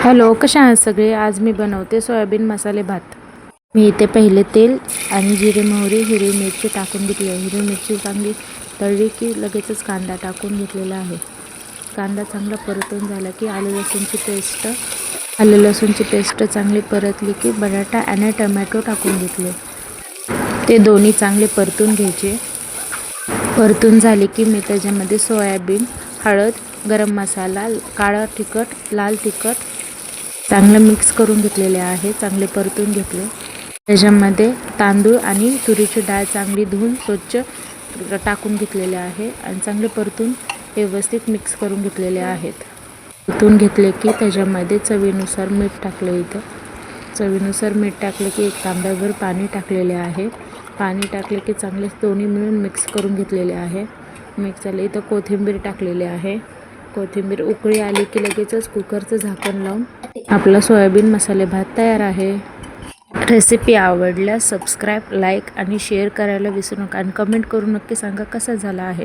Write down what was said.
Hello, कशा आहात सगळे? आज मी बनवते सोयाबीन मसाले भात. मी इथे पहिले तेल आणि जिरे, मोहरी, हिरवी मिरची टाकून घेतली आहे. हिरवी मिरची चांगली तळली की लगेचच कांदा टाकून घेतलेला आहे. कांदा चांगला परतून झाला की आलं लसूणची पेस्ट चांगली परतली की बटाटा आणि टोमॅटो टाकून घेतले. ते दोन्ही चांगले परतून घ्यायचे. परतून झाले की मी त्याच्यामध्ये सोयाबीन, हळद, गरम मसाला, काळं तिखट, लाल तिखट चांगलं मिक्स करून घेतलेले आहे. चांगले परतून घेतले. त्याच्यामध्ये तांदूळ आणि तुरीची डाळ चांगली धुवून स्वच्छ टाकून घेतलेले आहे आणि चांगले परतून व्यवस्थित मिक्स करून घेतलेले आहेत. परतून घेतले की त्याच्यामध्ये चवीनुसार मीठ टाकलं. इथं चवीनुसार मीठ टाकले की एक तांब्याभर पाणी टाकलेले आहे. पाणी टाकले की चांगले दोन्ही मिळून मिक्स करून घेतलेले आहे. मिक्स झाले. इथं कोथिंबीर टाकलेली आहे. कोथिंबीर उकळी आली की लगेचच कुकरचं झाकण लावून आपला सोयाबीन मसाले भात तयार आहे. रेसिपी आवडल्यास सबस्क्राईब, लाईक आणि शेअर करायला विसरू नका आणि कमेंट करून नक्की सांगा कसा झाला आहे.